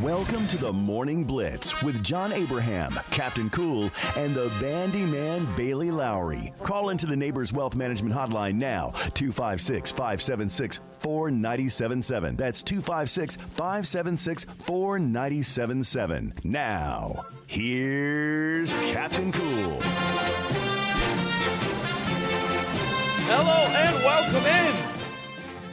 Welcome to the Morning Blitz with John Abraham, Captain Cool, and the Bandiman Bailey Lowery. Call into the Neighbors Wealth Management Hotline now, 256-576-4977. That's 256-576-4977. Now, here's Captain Cool. Hello and welcome in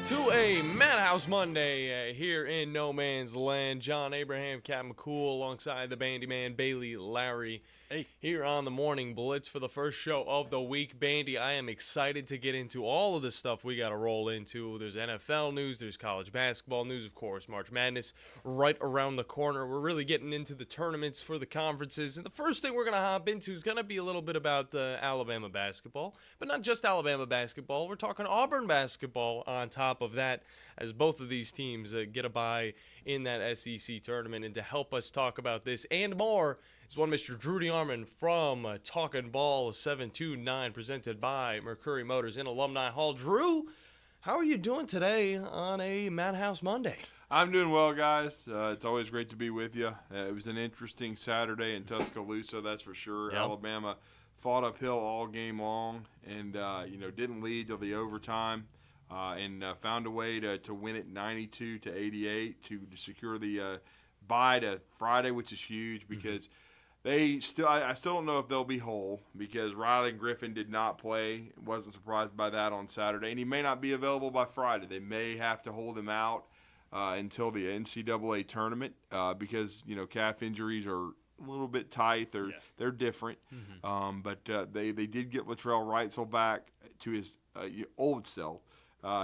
to a Madhouse Monday here in No Man's Land. John Abraham, Captain Cool, alongside the Bandiman Bailey Lowery. Hey, here on the Morning Blitz for the first show of the week. Bandy, I am excited to get into all of the stuff we got to roll into. There's NFL news, there's college basketball news, of course, March Madness right around the corner. We're really getting into the tournaments for the conferences. And the first thing we're going to hop into is going to be a little bit about Alabama basketball. But not just Alabama basketball. We're talking Auburn basketball on top of that, as both of these teams get a bye in that SEC tournament. And to help us talk about this and more is one Mr. Drew DeArmond from Talkin' Ball 729, presented by Mercury Motors in Alumni Hall. Drew, how are you doing today on a Madhouse Monday? I'm doing well, guys. It's always great to be with you. It was an interesting Saturday in Tuscaloosa, that's for sure. Yep. Alabama fought uphill all game long and, didn't lead till the overtime. And found a way to win it 92-88 to secure the bye to Friday, which is huge because I still don't know if they'll be whole because Riley Griffin did not play. Wasn't surprised by that on Saturday, and he may not be available by Friday. They may have to hold him out until the NCAA tournament because calf injuries are a little bit tight. They're different, but they did get Latrell Wrightsell back to his old self.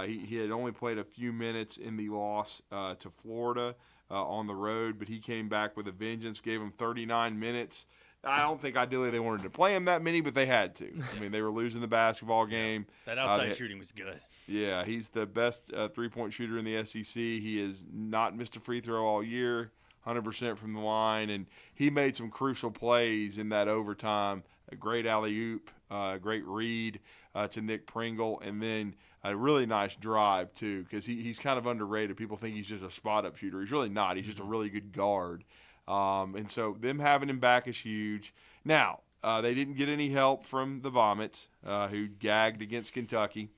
He had only played a few minutes in the loss to Florida on the road, but he came back with a vengeance, gave him 39 minutes. I don't think ideally they wanted to play him that many, but they had to. I mean, they were losing the basketball game. That outside shooting was good. Yeah, he's the best three-point shooter in the SEC. He has not missed a free throw all year, 100% from the line, and he made some crucial plays in that overtime. A great alley-oop, great read to Nick Pringle, and then a really nice drive, too, because he's kind of underrated. People think he's just a spot-up shooter. He's really not. He's just a really good guard. And so them having him back is huge. Now, they didn't get any help from the Vomits, who gagged against Kentucky.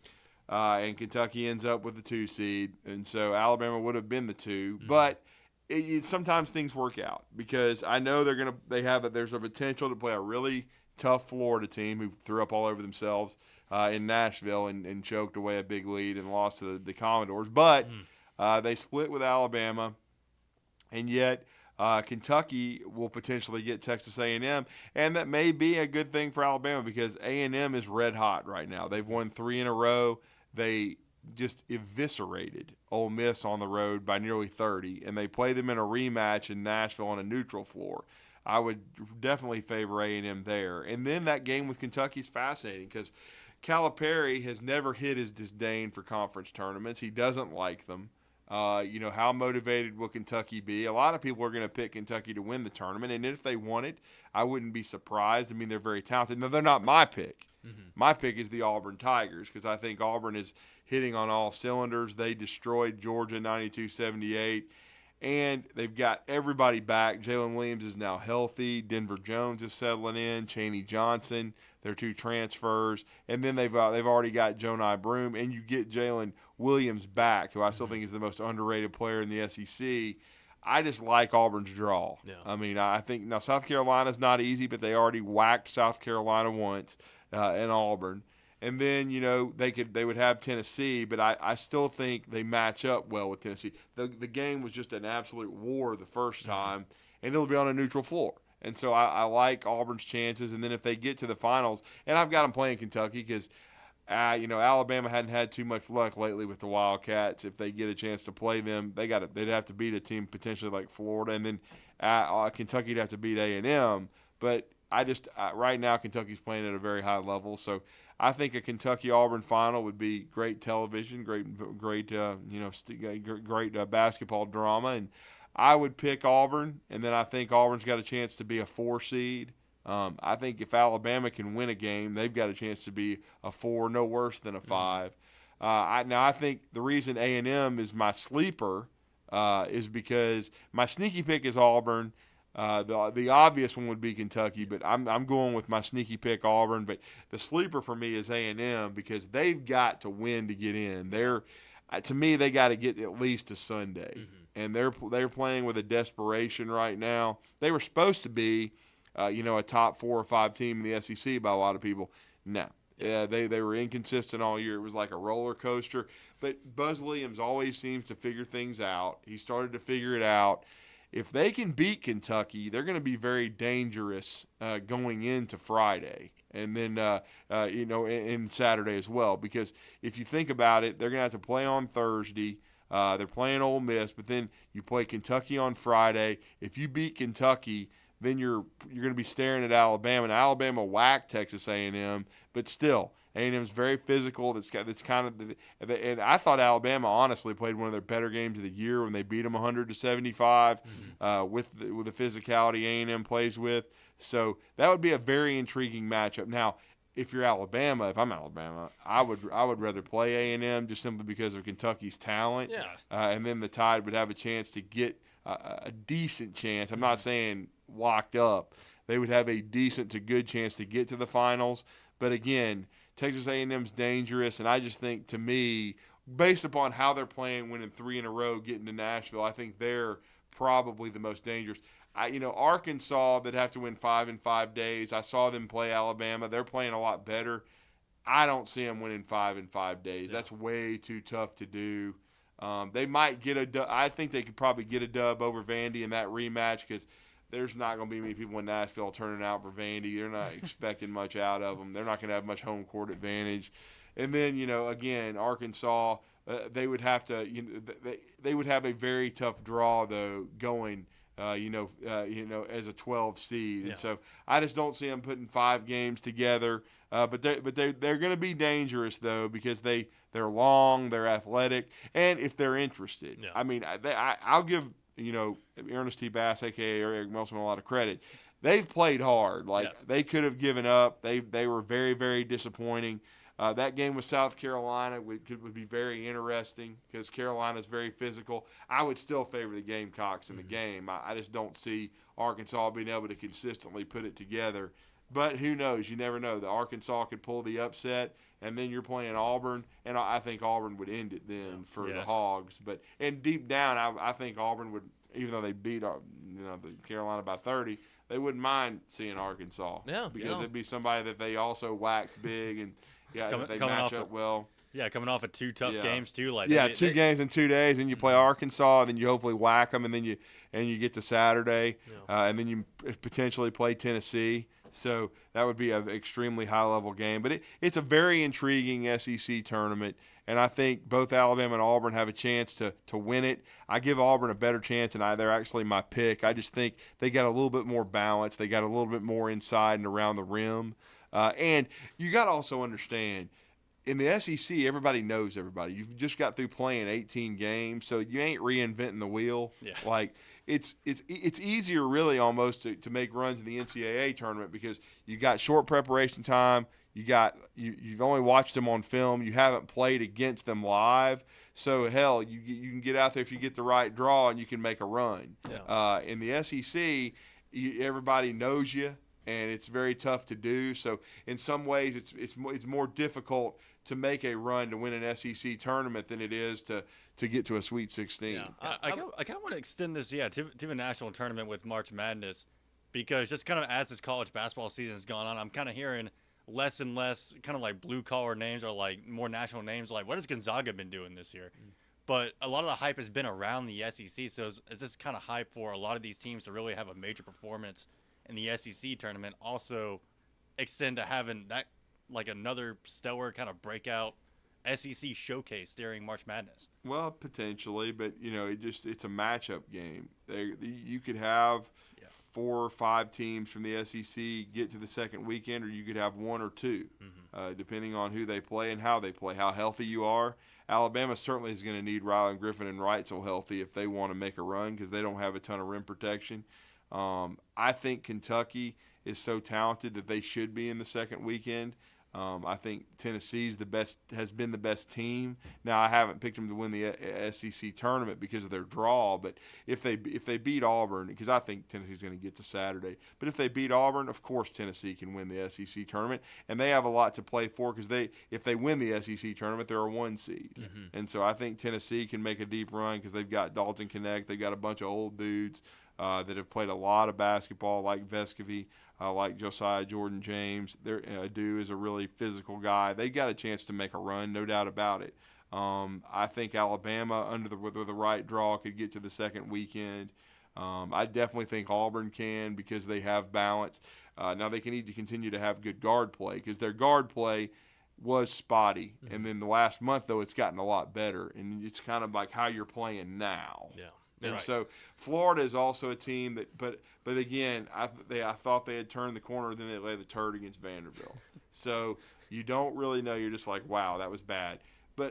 And Kentucky ends up with the 2 seed. And so Alabama would have been the 2. But sometimes things work out because I know there's a potential to play a really tough Florida team who threw up all over themselves in Nashville and choked away a big lead and lost to the Commodores. But they split with Alabama, and yet Kentucky will potentially get Texas A&M, and that may be a good thing for Alabama because A&M is red hot right now. They've won 3 in a row. They just eviscerated Ole Miss on the road by nearly 30, and they play them in a rematch in Nashville on a neutral floor. I would definitely favor A&M there. And then that game with Kentucky is fascinating because Calipari has never hid his disdain for conference tournaments. He doesn't like them. How motivated will Kentucky be? A lot of people are going to pick Kentucky to win the tournament, and if they won it, I wouldn't be surprised. I mean, they're very talented. No, they're not my pick. My pick is the Auburn Tigers because I think Auburn is hitting on all cylinders. They destroyed Georgia 92-78. And they've got everybody back. Jalen Williams is now healthy. Denver Jones is settling in. Chaney Johnson, their 2 transfers. And then they've already got Jonai Broome. And you get Jalen Williams back, who I still think is the most underrated player in the SEC. I just like Auburn's draw. Yeah. I mean, I think now South Carolina's not easy, but they already whacked South Carolina once in Auburn. And then, they would have Tennessee, but I still think they match up well with Tennessee. The game was just an absolute war the first time, and it'll be on a neutral floor. And so I like Auburn's chances. And then if they get to the finals, and I've got them playing Kentucky because, Alabama hadn't had too much luck lately with the Wildcats. If they get a chance to play them, they'd have to beat a team potentially like Florida, and then Kentucky'd have to beat A&M. But right now Kentucky's playing at a very high level, so I think a Kentucky-Auburn final would be great television, great basketball drama, and I would pick Auburn, and then I think Auburn's got a chance to be a 4 seed. I think if Alabama can win a game, they've got a chance to be a 4, no worse than a 5. I think the reason A&M is my sleeper is because my sneaky pick is Auburn. The obvious one would be Kentucky, but I'm going with my sneaky pick Auburn. But the sleeper for me is A&M because they've got to win to get in. To me, they got to get at least to Sunday, and they're playing with a desperation right now. They were supposed to be, a top 4 or 5 team in the SEC by a lot of people. No. Yeah, they were inconsistent all year. It was like a roller coaster. But Buzz Williams always seems to figure things out. He started to figure it out. If they can beat Kentucky, they're going to be very dangerous going into Friday and then, in Saturday as well. Because if you think about it, they're going to have to play on Thursday. They're playing Ole Miss, but then you play Kentucky on Friday. If you beat Kentucky, then you're going to be staring at Alabama. And Alabama whacked Texas A&M, but still, A&M's very physical. That's kind of, and I thought Alabama honestly played one of their better games of the year when they beat them 100-75 with the physicality A&M plays with. So that would be a very intriguing matchup. Now, if you're Alabama, if I'm Alabama, I would rather play A&M just simply because of Kentucky's talent. Yeah. And then the Tide would have a chance to get a decent chance. I'm not saying locked up. They would have a decent to good chance to get to the finals. But again, Texas A&M's dangerous, and I just think, to me, based upon how they're playing, winning 3 in a row, getting to Nashville, I think they're probably the most dangerous. Arkansas, that have to win 5 in 5 days. I saw them play Alabama. They're playing a lot better. I don't see them winning 5 in 5 days. That's way too tough to do. They might get a dub. I think they could probably get a dub over Vandy in that rematch because there's not going to be many people in Nashville turning out for Vandy. They're not expecting much out of them. They're not going to have much home court advantage. And then, again, Arkansas, they would have to, they would have a very tough draw, though, going, as a 12 seed. Yeah. And so I just don't see them putting 5 games together. But they're going to be dangerous, though, because they're long, they're athletic, and if they're interested. Yeah. I mean, I'll give Ernest T. Bass, a.k.a. Eric Melson, a lot of credit. They've played hard. They could have given up. They were very, very disappointing. That game with South Carolina would be very interesting because Carolina's very physical. I would still favor the Gamecocks in the game. I just don't see Arkansas being able to consistently put it together. But who knows? You never know. The Arkansas could pull the upset, and then you're playing Auburn, and I think Auburn would end it then for the Hogs. And deep down, I think Auburn would, even though they beat the Carolina by 30, they wouldn't mind seeing Arkansas. Yeah, because it'd be somebody that they also whacked big and they match up well. Yeah, coming off of 2 tough games too. 2 games in 2 days, and you play Arkansas, and then you hopefully whack them, and then you get to Saturday, and then you potentially play Tennessee. So that would be an extremely high-level game. But it's a very intriguing SEC tournament, and I think both Alabama and Auburn have a chance to win it. I give Auburn a better chance, and they're actually my pick. I just think they got a little bit more balance. They got a little bit more inside and around the rim. And you got to also understand, in the SEC, everybody knows everybody. You've just got through playing 18 games, so you ain't reinventing the wheel. Yeah. It's easier really almost to make runs in the NCAA tournament because you got short preparation time. You've only watched them on film. You haven't played against them live. So hell, you can get out there if you get the right draw and you can make a run. Yeah. In the SEC, everybody knows you, and it's very tough to do. So in some ways, it's more difficult to make a run to win an SEC tournament than it is to get to a Sweet 16. Yeah. I kind of want to extend this, to the national tournament with March Madness, because just kind of as this college basketball season has gone on, I'm kind of hearing less and less kind of like blue-collar names or like more national names. Like, what has Gonzaga been doing this year? But a lot of the hype has been around the SEC, so is this kind of hype for a lot of these teams to really have a major performance in the SEC tournament also extend to having that like another stellar kind of breakout SEC showcase during March Madness? Well, potentially, but it's a matchup game. You could have 4 or 5 teams from the SEC get to the second weekend, or you could have 1 or 2, depending on who they play and how they play, how healthy you are. Alabama certainly is going to need Ryland Griffin and Wrightsell healthy if they want to make a run because they don't have a ton of rim protection. I think Kentucky is so talented that they should be in the second weekend. I think Tennessee's has been the best team. Now, I haven't picked them to win the SEC tournament because of their draw, but if they beat Auburn, because I think Tennessee's going to get to Saturday, but if they beat Auburn, of course Tennessee can win the SEC tournament, and they have a lot to play for because if they win the SEC tournament, they're a 1 seed, and so I think Tennessee can make a deep run because they've got Dalton Connect, they've got a bunch of old dudes that have played a lot of basketball, like Vescovy, like Josiah Jordan James. Dew is a really physical guy. They got a chance to make a run, no doubt about it. I think Alabama, with the right draw, could get to the second weekend. I definitely think Auburn can because they have balance. Now they need to continue to have good guard play because their guard play was spotty. And then the last month, though, it's gotten a lot better. And it's kind of like how you're playing now. Yeah. And so Florida is also a team that, but again, I thought they had turned the corner, then they lay the turd against Vanderbilt. So you don't really know. You're just like, wow, that was bad.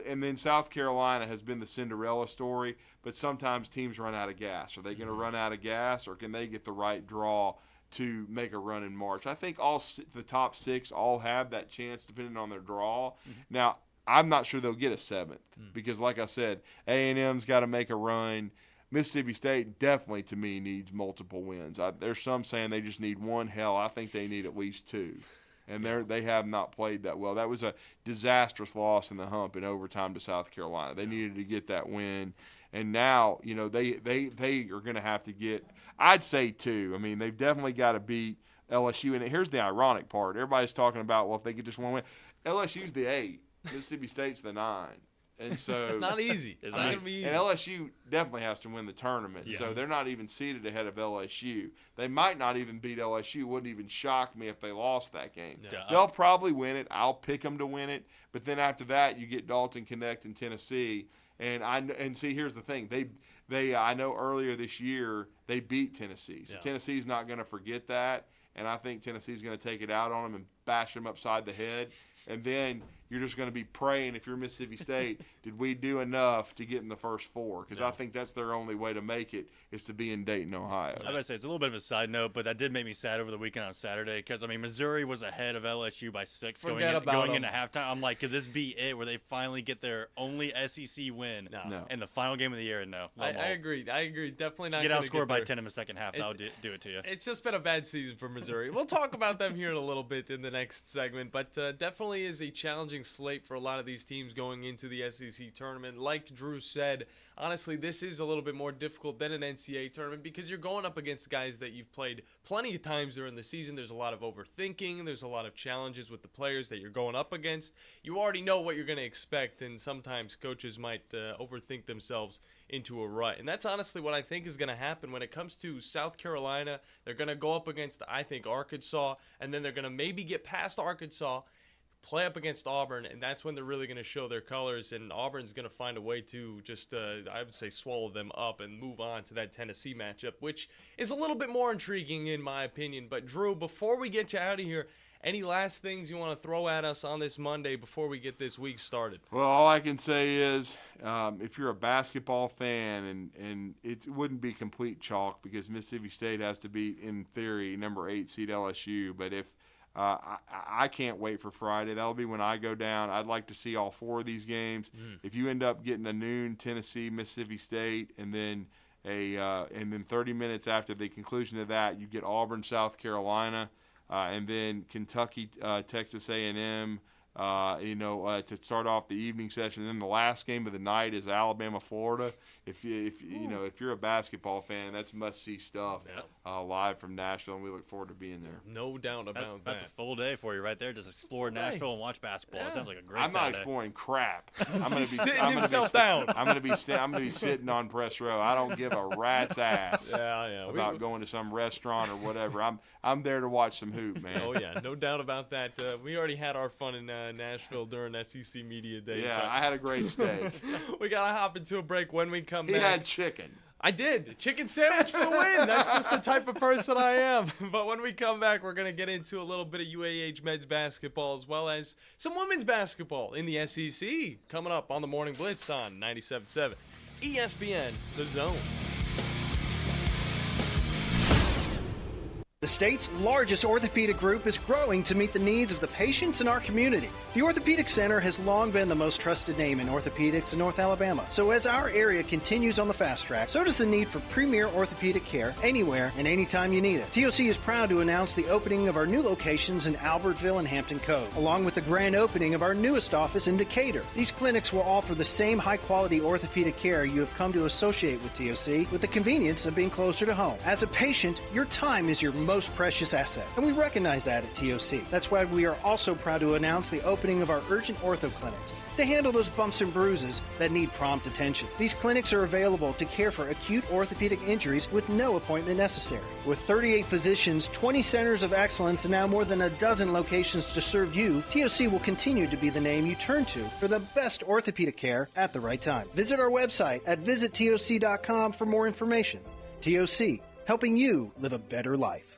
And then South Carolina has been the Cinderella story, but sometimes teams run out of gas. Are they going to run out of gas, or can they get the right draw to make a run in March? I think the top 6 all have that chance depending on their draw. Now, I'm not sure they'll get a 7th because, like I said, A&M's got to make a run. Mississippi State definitely, to me, needs multiple wins. There's some saying they just need 1. Hell, I think they need at least 2. And they have not played that well. That was a disastrous loss in the hump in overtime to South Carolina. They needed to get that win. And now, they are going to have to get, I'd say 2. I mean, they've definitely got to beat LSU. And here's the ironic part. Everybody's talking about, well, if they could just win. LSU's the 8. Mississippi State's the 9. And so it's not easy. It's not going to be easy. And LSU definitely has to win the tournament. Yeah. So they're not even seated ahead of LSU. They might not even beat LSU. It wouldn't even shock me if they lost that game. Yeah. They'll probably win it. I'll pick them to win it. But then after that, you get Dalton Connect in Tennessee. And see, here's the thing. I know earlier this year they beat Tennessee. So Tennessee's not going to forget that. And I think Tennessee's going to take it out on them and bash them upside the head. And then you're just going to be praying, if you're Mississippi State, did we do enough to get in the first 4? Because I think that's their only way to make it is to be in Dayton, Ohio. I was going to say, it's a little bit of a side note, but that did make me sad over the weekend on Saturday because, Missouri was ahead of LSU by 6 going into halftime. I'm like, could this be it where they finally get their only SEC win in the final game of the year? No. I agree. Definitely not. Get outscored by 10 in the second half. That'll do it to you. It's just been a bad season for Missouri. We'll talk about them here in a little bit in the next segment, but definitely is a challenging slate for a lot of these teams going into the SEC tournament. Like Drew said, honestly, this is a little bit more difficult than an NCAA tournament because you're going up against guys that you've played plenty of times during the season. There's a lot of overthinking. There's a lot of challenges with the players that you're going up against. You already know what you're going to expect, and sometimes coaches might overthink themselves into a rut. And that's honestly what I think is going to happen when it comes to South Carolina. They're going to go up against, I think, Arkansas, and then they're going to maybe get past Arkansas, play up against Auburn, and that's when they're really going to show their colors, and Auburn's going to find a way to just, I would say, swallow them up and move on to that Tennessee matchup, which is a little bit more intriguing in my opinion. But Drew, before we get you out of here, any last things you want to throw at us on this Monday before we get this week started? Well, all I can say is if you're a basketball fan, and it wouldn't be complete chalk because Mississippi State has to beat, in theory, number 8 seed LSU, but if I can't wait for Friday. That'll be when I go down. I'd like to see all 4 of these games. If you end up getting a noon Tennessee, Mississippi State, and then 30 minutes after the conclusion of that, you get Auburn, South Carolina, and then Kentucky, Texas A&M. To start off the evening session. And then the last game of the night is Alabama, Florida. If you're a basketball fan, that's must-see stuff live from Nashville, and we look forward to being there. No doubt about that. That's a full day for you right there. Just explore Nashville and watch basketball. Yeah. It sounds like a great I'm Saturday. not exploring crap. I'm going to be sitting himself down. I'm going to be sitting on press row. I don't give a rat's ass about going to some restaurant or whatever. I'm there to watch some hoop, man. Oh yeah, no doubt about that. We already had our fun in Nashville during SEC Media Days. Yeah, I had a great steak. We got to hop into a break. When we come back. He had chicken. I did. Chicken sandwich for the win. That's just the type of person I am. But when we come back, we're going to get into a little bit of UAH men's basketball as well as some women's basketball in the SEC coming up on the Morning Blitz on 97.7 ESPN, The Zone. The state's largest orthopedic group is growing to meet the needs of the patients in our community. The Orthopedic Center has long been the most trusted name in orthopedics in North Alabama. So as our area continues on the fast track, so does the need for premier orthopedic care anywhere and anytime you need it. TOC is proud to announce the opening of our new locations in Albertville and Hampton Cove, along with the grand opening of our newest office in Decatur. These clinics will offer the same high-quality orthopedic care you have come to associate with TOC, with the convenience of being closer to home. As a patient, your time is your most precious asset, and we recognize that at TOC. That's why we are also proud to announce the opening of our urgent ortho clinics to handle those bumps and bruises that need prompt attention. These clinics are available to care for acute orthopedic injuries with no appointment necessary. With 38 physicians, 20 centers of excellence, and now more than a dozen locations to serve you, TOC will continue to be the name you turn to for the best orthopedic care at the right time. Visit our website at visittoc.com for more information. TOC, helping you live a better life.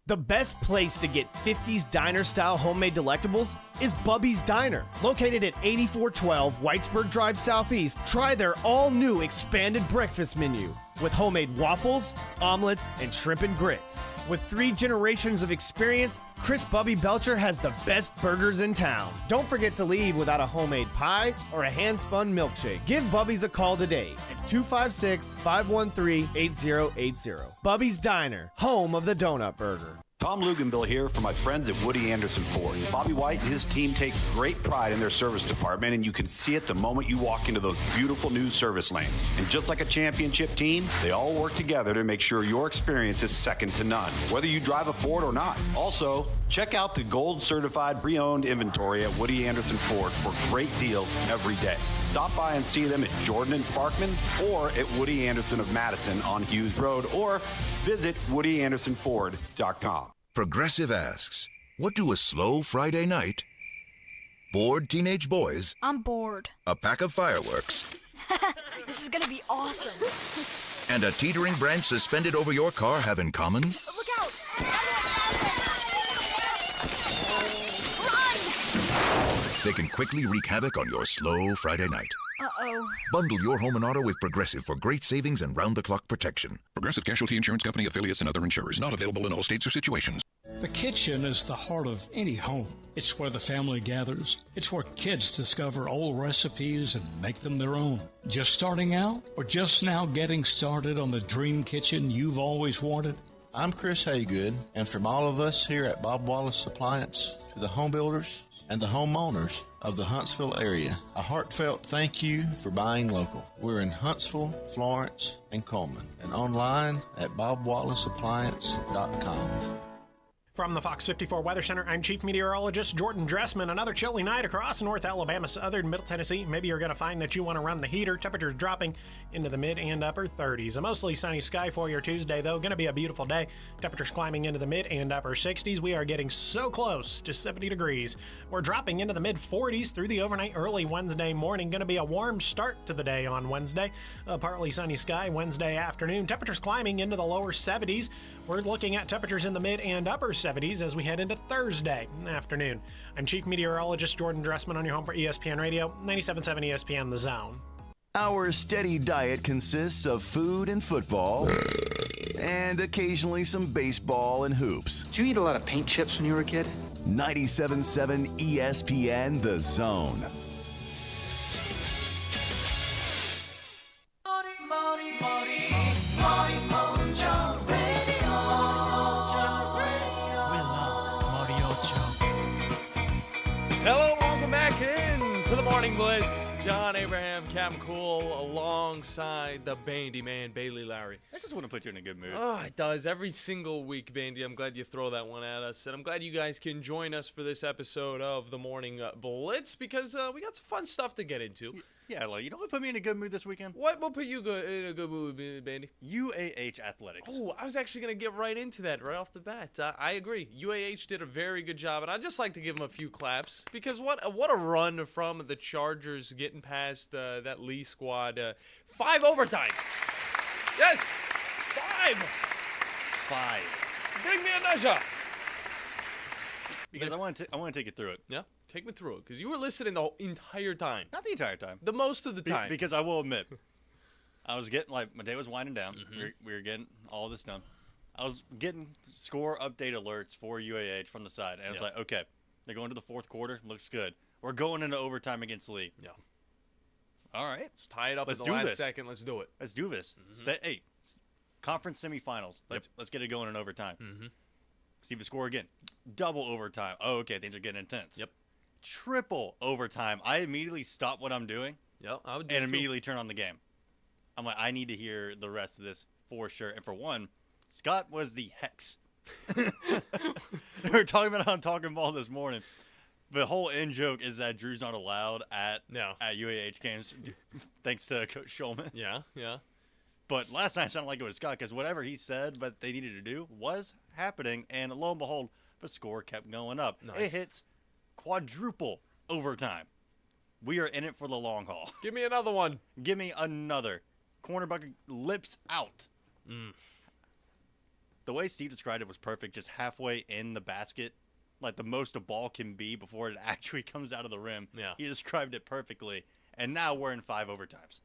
The best place to get 50s diner-style homemade delectables is Bubby's Diner. Located at 8412 Whitesburg Drive Southeast, try their all-new expanded breakfast menu with homemade waffles, omelets, and shrimp and grits. With 3 generations of experience, Chris Bubby Belcher has the best burgers in town. Don't forget to leave without a homemade pie or a hand-spun milkshake. Give Bubby's a call today at 256-513-8080. Bubby's Diner, home of the donut burger. Tom Luganbill here for my friends at Woody Anderson Ford. Bobby White and his team take great pride in their service department, and you can see it the moment you walk into those beautiful new service lanes. And just like a championship team, they all work together to make sure your experience is second to none, whether you drive a Ford or not. Also, check out the gold certified pre-owned inventory at Woody Anderson Ford for great deals every day. Stop by and see them at Jordan and Sparkman or at Woody Anderson of Madison on Hughes Road, or visit WoodyAndersonFord.com. Progressive asks, what do a slow Friday night, bored teenage boys, I'm bored, a pack of fireworks, this is gonna be awesome, and a teetering branch suspended over your car have in common? Look out! They can quickly wreak havoc on your slow Friday night. Uh-oh. Bundle your home and auto with Progressive for great savings and round-the-clock protection. Progressive Casualty Insurance Company, affiliates, and other insurers. Not available in all states or situations. The kitchen is the heart of any home. It's where the family gathers. It's where kids discover old recipes and make them their own. Just starting out, or just now getting started on the dream kitchen you've always wanted? I'm Chris Haygood, and from all of us here at Bob Wallace Appliance to the home builders and the homeowners of the Huntsville area, a heartfelt thank you for buying local. We're in Huntsville, Florence, and Coleman, and online at bobwallaceappliance.com. From the Fox 54 Weather Center, I'm Chief Meteorologist Jordan Dressman. Another chilly night across North Alabama, southern Middle Tennessee. Maybe you're going to find that you want to run the heater. Temperatures dropping into the mid and upper 30s. A mostly sunny sky for your Tuesday, though. Going to be a beautiful day. Temperatures climbing into the mid and upper 60s. We are getting so close to 70 degrees. We're dropping into the mid 40s through the overnight early Wednesday morning. Going to be a warm start to the day on Wednesday. A partly sunny sky Wednesday afternoon. Temperatures climbing into the lower 70s. We're looking at temperatures in the mid and upper 70s as we head into Thursday afternoon. I'm Chief Meteorologist Jordan Dressman on your home for ESPN Radio, 97.7 ESPN The Zone. Our steady diet consists of food and football, and occasionally some baseball and hoops. Did you eat a lot of paint chips when you were a kid? 97.7 ESPN The Zone. Hello, welcome back in to the Morning Blitz. John Abraham, Captain Cool, alongside the Bandiman, Bailey Lowery. I just want to put you in a good mood. Oh, it does. Every single week, Bandy. I'm glad you throw that one at us. And I'm glad you guys can join us for this episode of the Morning Blitz, because we got some fun stuff to get into. Yeah, like, you know what put me in a good mood this weekend? What will put you in a good mood, Bandy? UAH Athletics. Oh, I was actually going to get right into that right off the bat. I agree. UAH did a very good job, and I'd just like to give them a few claps, because what a run from the Chargers getting past that Lee squad. 5 overtimes. Yes, 5. Bring me a measure. Because I want to take you through it. Yeah, take me through it, because you were listening the entire time. Not the entire time. The most of the time. Because I will admit, I was getting, like, my day was winding down. Mm-hmm. We were getting all this done. I was getting score update alerts for UAH from the side, and it's like, okay, they're going to the fourth quarter. Looks good. We're going into overtime against Lee. Yeah. All right. Let's tie it up Let's in the do last this. second. Let's do it. Let's do this. Hey, conference semifinals. Let's get it going in overtime. See the score again. Double overtime. Oh, okay. Things are getting intense. Yep. Triple overtime. I immediately stop what I'm doing. Yep. I would do and too. immediately turn on the game. I'm like, I need to hear the rest of this for sure. And for one, Scott was the hex. We were talking about it on Talking Ball this morning. The whole in joke is that Drew's not allowed at UAH games, thanks to Coach Schulman. Yeah, yeah. But last night it sounded like it was Scott, because whatever he said but they needed to do was happening, and lo and behold, the score kept going up. Nice. It hits quadruple overtime. We are in it for the long haul. Give me another one. Give me another. Corner bucket lips out. The way Steve described it was perfect, just halfway in the basket. Like the most a ball can be before it actually comes out of the rim. Yeah. He described it perfectly. And now we're in 5 overtimes.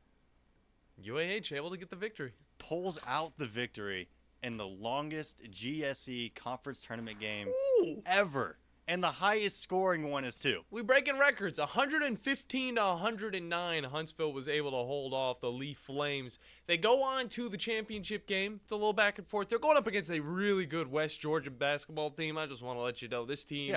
UAH able to get the victory. Pulls out the victory in the longest GSE conference tournament game ever. And the highest scoring one is too. We breaking records. 115 to 109. Huntsville was able to hold off the Lee Flames. They go on to the championship game. It's a little back and forth. They're going up against a really good West Georgia basketball team. I just want to let you know this team.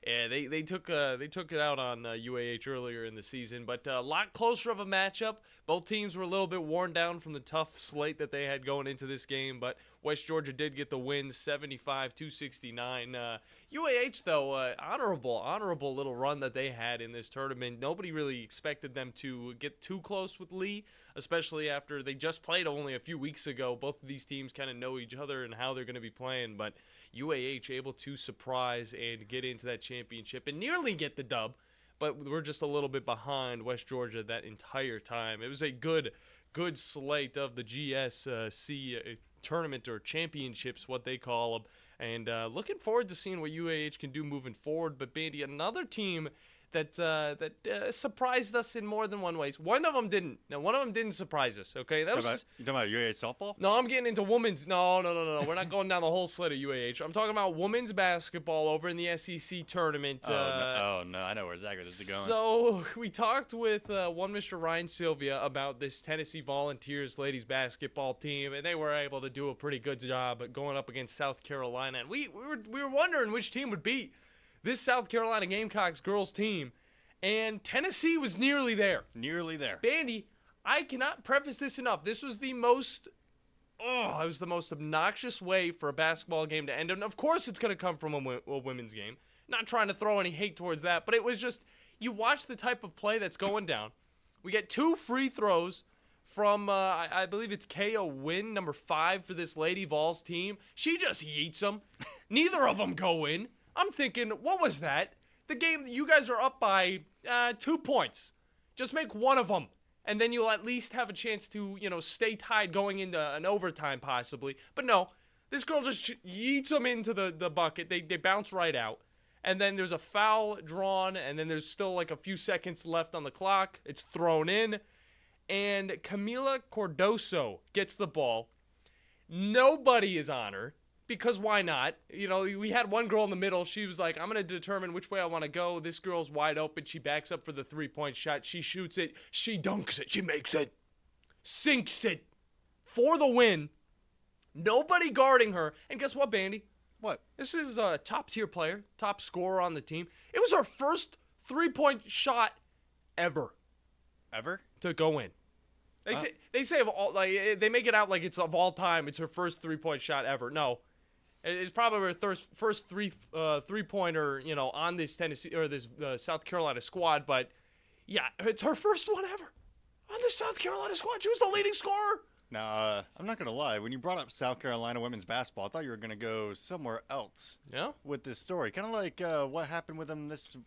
Yeah, they took it out on UAH earlier in the season, but a lot closer of a matchup. Both teams were a little bit worn down from the tough slate that they had going into this game, but West Georgia did get the win, 75-69. UAH though, honorable little run that they had in this tournament. Nobody really expected them to get too close with Lee, especially after they just played only a few weeks ago. Both of these teams kind of know each other and how they're going to be playing, but UAH able to surprise and get into that championship and nearly get the dub, but we're just a little bit behind West Georgia that entire time. It was a good slate of the GSC tournament or championships, what they call them, and looking forward to seeing what UAH can do moving forward. But Bandy, another team that surprised us in more than one ways. One of them didn't. Now, one of them didn't surprise us, okay? You talking about UAH softball? No, I'm getting into women's. No. We're not going down the whole slate of UAH. I'm talking about women's basketball over in the SEC tournament. No. I know where exactly this is going. So we talked with one Mr. Ryan Sylvia about this Tennessee Volunteers ladies basketball team, and they were able to do a pretty good job at going up against South Carolina. And we were wondering which team would beat this South Carolina Gamecocks girls team, and Tennessee was nearly there. Nearly there. Bandy, I cannot preface this enough. This was the most obnoxious way for a basketball game to end. And of course it's going to come from a women's game. Not trying to throw any hate towards that, but it was just, you watch the type of play that's going down. We get 2 free throws from, I believe it's K.O. Wynn, number 5 for this Lady Vols team. She just yeets them. Neither of them go in. I'm thinking, what was that? The game, you guys are up by 2 points. Just make one of them, and then you'll at least have a chance to, stay tied going into an overtime possibly. But no, this girl just yeets them into the bucket. They bounce right out. And then there's a foul drawn, and then there's still like a few seconds left on the clock. It's thrown in, and Camila Cordoso gets the ball. Nobody is on her. Because why not? We had one girl in the middle. She was like, I'm going to determine which way I want to go. This girl's wide open. She backs up for the 3-point shot. She shoots it. She dunks it. She makes it. Sinks it. For the win. Nobody guarding her. And guess what, Bandy? What? This is a top-tier player. Top scorer on the team. It was her first 3-point shot ever. Ever? To go in. They say of all, like, they make it out like it's of all time. It's her first 3-point shot ever. No. It's probably her first three-pointer, on this Tennessee or this South Carolina squad. But yeah, it's her first one ever on the South Carolina squad. She was the leading scorer. Now, I'm not gonna lie. When you brought up South Carolina women's basketball, I thought you were gonna go somewhere else. Yeah. With this story, kind of like what happened with them this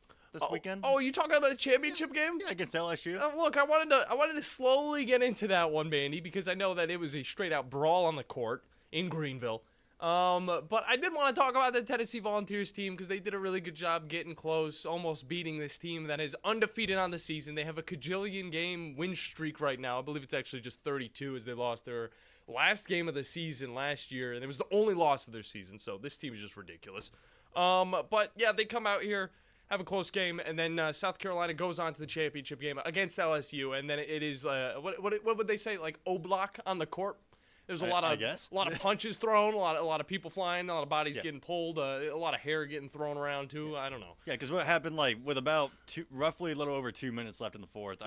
weekend. Oh, you talking about the championship game? Yeah, against LSU. Look, I wanted to slowly get into that one, Bandy, because I know that it was a straight-out brawl on the court in Greenville. But I did want to talk about the Tennessee Volunteers team because they did a really good job getting close, almost beating this team that is undefeated on the season. They have a cajillion game win streak right now. I believe it's actually just 32 as they lost their last game of the season last year, and it was the only loss of their season. So this team is just ridiculous. But yeah, they come out here, have a close game, and then South Carolina goes on to the championship game against LSU, and then it is what would they say, like O-block on the court? There's a lot of punches thrown, a lot of people flying, a lot of bodies getting pulled, a lot of hair getting thrown around too. I don't know. Yeah, because what happened, like with about roughly a little over 2 minutes left in the fourth,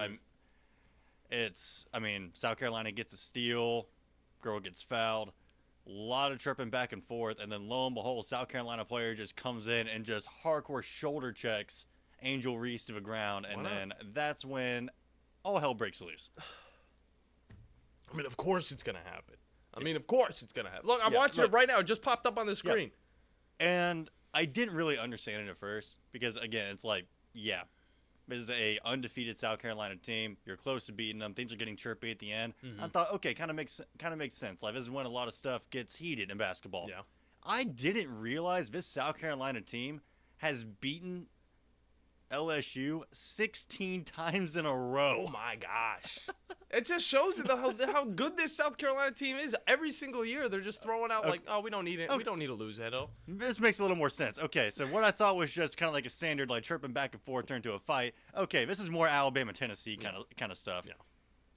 South Carolina gets a steal, girl gets fouled, a lot of tripping back and forth, and then lo and behold, South Carolina player just comes in and just hardcore shoulder checks Angel Reese to the ground, and then that's when all hell breaks loose. I mean, of course it's gonna happen. Of course it's going to happen. Look, I'm watching it right now. It just popped up on the screen. Yeah. And I didn't really understand it at first because, again, it's like, this is a undefeated South Carolina team. You're close to beating them. Things are getting chirpy at the end. I thought, okay, kind of makes sense. Like, this is when a lot of stuff gets heated in basketball. Yeah. I didn't realize this South Carolina team has beaten LSU 16 times in a row. Oh, my gosh. It just shows you how good this South Carolina team is. Every single year, they're just throwing out like, we don't need it. We don't need to lose that, This makes a little more sense. Okay, so what I thought was just kind of like a standard, like chirping back and forth, turned to a fight. Okay, this is more Alabama, Tennessee kind of stuff. Yeah.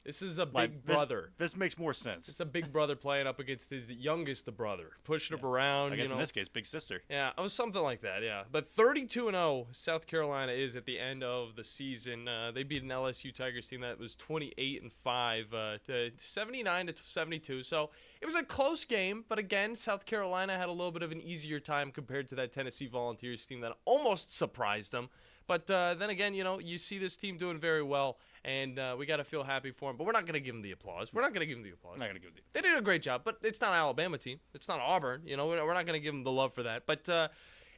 This is a big brother. This makes more sense. It's a big brother playing up against his youngest brother, pushing him around. I guess in this case, big sister. Yeah, it was something like that. Yeah, but 32-0, South Carolina is at the end of the season. They beat an LSU Tigers team that was 28-5, 79-72. So it was a close game, but again, South Carolina had a little bit of an easier time compared to that Tennessee Volunteers team that almost surprised them. But then again, you see this team doing very well, and we got to feel happy for them. But we're not going to give them the applause. They did a great job, but it's not an Alabama team. It's not Auburn. We're not going to give them the love for that. But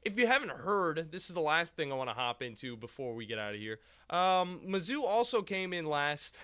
if you haven't heard, this is the last thing I want to hop into before we get out of here. Mizzou also came in last.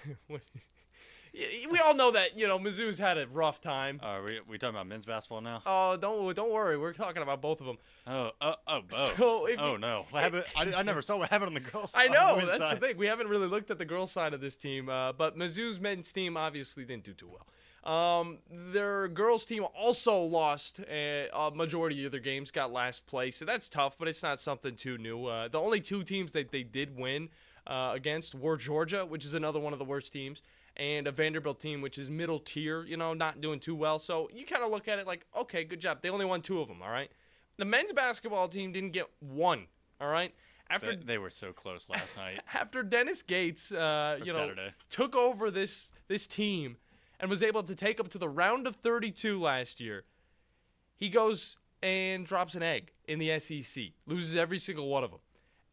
We all know that, Mizzou's had a rough time. We talking about men's basketball now? Oh, don't worry. We're talking about both of them. Both. So no. I never saw what happened on the girls' side. I know. That's side. the thing. We haven't really looked at the girls' side of this team. But Mizzou's men's team obviously didn't do too well. Their girls' team also lost a majority of their games, got last place. So that's tough, but it's not something too new. The only two teams that they did win against were Georgia, which is another one of the worst teams, and a Vanderbilt team, which is middle tier, not doing too well. So you kind of look at it like, okay, good job. They only won two of them, all right? The men's basketball team didn't get one, all right? They were so close last night. After Dennis Gates, took over this team and was able to take them to the round of 32 last year, he goes and drops an egg in the SEC, loses every single one of them.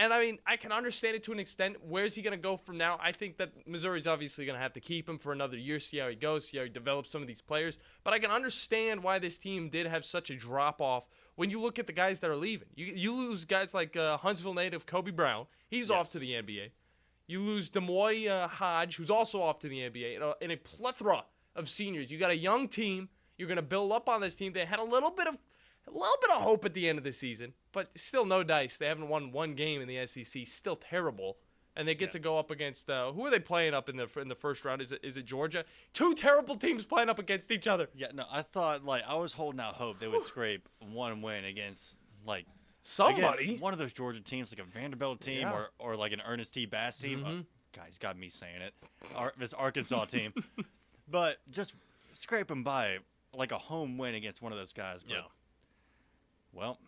And, I can understand it to an extent. Where's he going to go from now? I think that Missouri's obviously going to have to keep him for another year, see how he goes, see how he develops some of these players. But I can understand why this team did have such a drop-off when you look at the guys that are leaving. You lose guys like Huntsville native Kobe Brown. He's off to the NBA. You lose Demoy Hodge, who's also off to the NBA. In a plethora of seniors. You got a young team. You're going to build up on this team. They had a little bit of hope at the end of the season, but still no dice. They haven't won one game in the SEC. Still terrible, and they get to go up against who are they playing up in the first round? Is it Georgia? Two terrible teams playing up against each other. Yeah, no, I thought I was holding out hope they would scrape one win against somebody, again, one of those Georgia teams, like a Vanderbilt team or like an Ernest T. Bass team. Mm-hmm. Guys, got me saying it. This Arkansas team, but just scrape them by like a home win against one of those guys. But, well,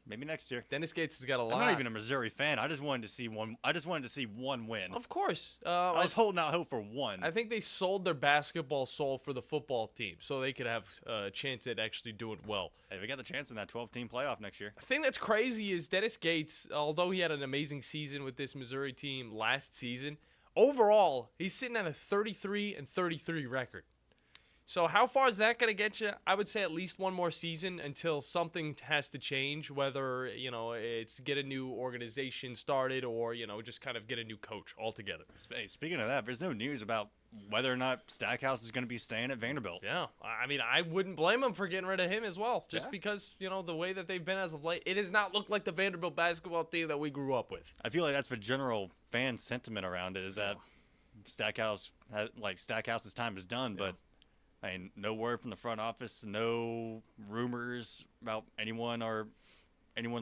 maybe next year. Dennis Gates has got a lot. I'm not even a Missouri fan. I just wanted to see one. I just wanted to see one win. Of course, I was holding out hope for one. I think they sold their basketball soul for the football team, so they could have a chance at actually doing well. Hey, we got the chance in that 12-team playoff next year. The thing that's crazy is Dennis Gates, although he had an amazing season with this Missouri team last season, overall he's sitting at a 33-33 record. So how far is that going to get you? I would say at least one more season until something has to change, whether, it's get a new organization started or, just kind of get a new coach altogether. Hey, speaking of that, there's no news about whether or not Stackhouse is going to be staying at Vanderbilt. Yeah. I wouldn't blame him for getting rid of him as well, just because, the way that they've been as of late. It does not look like the Vanderbilt basketball team that we grew up with. I feel like that's the general fan sentiment around it is that Stackhouse's time is done, but I mean, no word from the front office, no rumors about anyone